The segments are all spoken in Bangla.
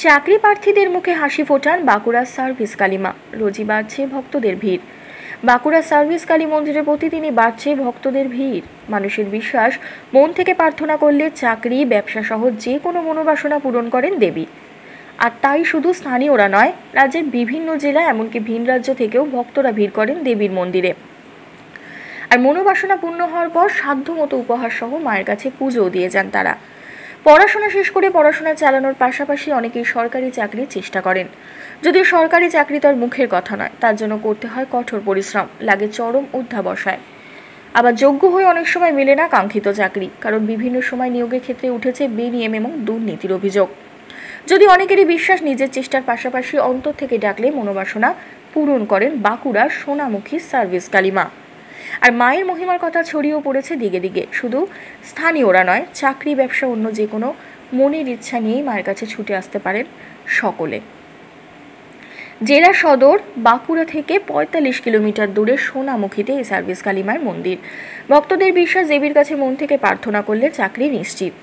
চাকরি প্রার্থীদের মুখে হাসি ফোটান বাঁকুড়ার সার্ভিস কালীমা। রোজই বাড়ছে ভক্তদের ভিড়। বাঁকুড়ার সার্ভিস কালী মন্দিরে প্রতিদিনই বাড়ছে ভক্তদের ভিড়। মানুষের বিশ্বাস, মন থেকে প্রার্থনা করলে চাকরি, ব্যবসা সহ যে কোনো মনোবাসনা পূরণ করেন দেবী। আর তাই শুধু স্থানীয়রা নয়, রাজ্যের বিভিন্ন জেলা এমনকি ভিন রাজ্য থেকেও ভক্তরা ভিড় করেন দেবীর মন্দিরে। আর মনোবাসনা পূর্ণ হওয়ার পর সাধ্যমতো উপহার সহ মায়ের কাছে পুজোও দিয়ে যান তারা। পড়াশোনা শেষ করে পড়াশোনা চালানোর পাশাপাশি অনেকেই সরকারি চাকরির চেষ্টা করেন। যদিও সরকারি চাকরি তো আর মুখের কথা নয়, তার জন্য করতে হয় কঠোর পরিশ্রম, লাগে চরম অধ্যাবসায়। আবার যোগ্য হয়ে অনেক সময় মেলে না কাঙ্ক্ষিত চাকরি, কারণ বিভিন্ন সময় নিয়োগের ক্ষেত্রে উঠেছে বেনিয়ম এবং দুর্নীতির অভিযোগ। যদি অনেকেরই বিশ্বাস, নিজের চেষ্টার পাশাপাশি অন্তর থেকে ডাকলে মনোবাসনা পূরণ করেন বাঁকুড়ার সোনামুখী সার্ভিস কালীমা। আর মায়ের মহিমার কথা ছড়িয়েও পড়েছে দিকে দিকে। শুধু স্থানীয়রা নয়, চাকরি, ব্যবসা, অন্য যে কোনো মনের ইচ্ছা নিয়েই মায়ের কাছে ছুটে আসতে পারেন সকলে। জেলা সদর বাঁকুড়া থেকে ৪৫ কিলোমিটার দূরে সোনামুখীতে এই সার্ভিস কালীমার মন্দির। ভক্তদের বিশ্বাস, দেবীর কাছে মন থেকে প্রার্থনা করলে চাকরি নিশ্চিত।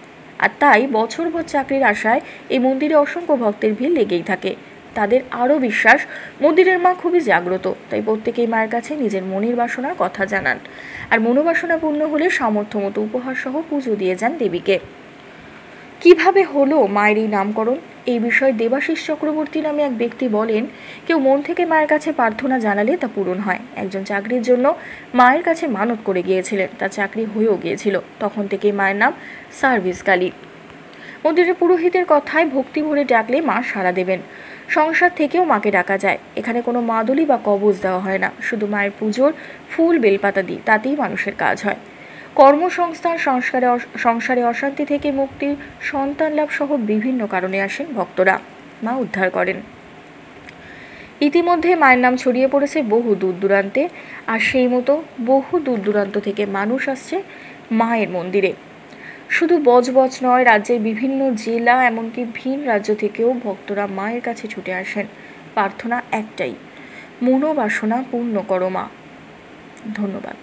আর তাই বছরভর চাকরির আশায় এই মন্দিরে অসংখ্য ভক্তের ভিড় লেগেই থাকে। তাদের আরও বিশ্বাস, মন্দিরের মা খুবই জাগ্রত, তাই প্রত্যেকেই মায়ের কাছে নিজের মনের বাসনার কথা জানান। আর মনোবাসনা পূর্ণ হলে সামর্থ্য মতো উপহার সহ পুজো দিয়ে যান দেবীকে। কিভাবে হলো মায়ের এই নামকরণ, এই বিষয়ে দেবাশিস চক্রবর্তী নামে এক ব্যক্তি বলেন, কেউ মন থেকে মায়ের কাছে প্রার্থনা জানালে তা পূরণ হয়। একজন চাকরির জন্য মায়ের কাছে মানত করে গিয়েছিলেন, তার চাকরি হয়েও গিয়েছিল। তখন থেকেই মায়ের নাম সার্ভিস কালী। মন্দিরের পুরোহিতের কথায় ভক্তি ভরে ডাকলে মা সাড়া দেবেন। সংসার থেকেও মাকে ডাকা যায়। এখানে কোনো মাদুলি বা কবজ দেওয়া হয় না, শুধু মায়ের পুজোর ফুল বেলপাতা দিই, তাতেই মানুষের কাজ হয়। কর্মসংস্থান, সংসারে অশান্তি থেকে মুক্তির, সন্তান লাভ সহ বিভিন্ন কারণে আসেন ভক্তরা, মা উদ্ধার করেন। ইতিমধ্যে মায়ের নাম ছড়িয়ে পড়েছে বহু দূর দূরান্তে, আর সেই মতো বহু দূর দূরান্ত থেকে মানুষ আসছে মায়ের মন্দিরে। শুধু বজবজ নয়, রাজ্যের বিভিন্ন জেলা এমনকি ভিন রাজ্য থেকেও ভক্তরা মায়ের কাছে ছুটে আসেন। প্রার্থনা একটাই, মনোবাসনা পূর্ণ করো মা। ধন্যবাদ।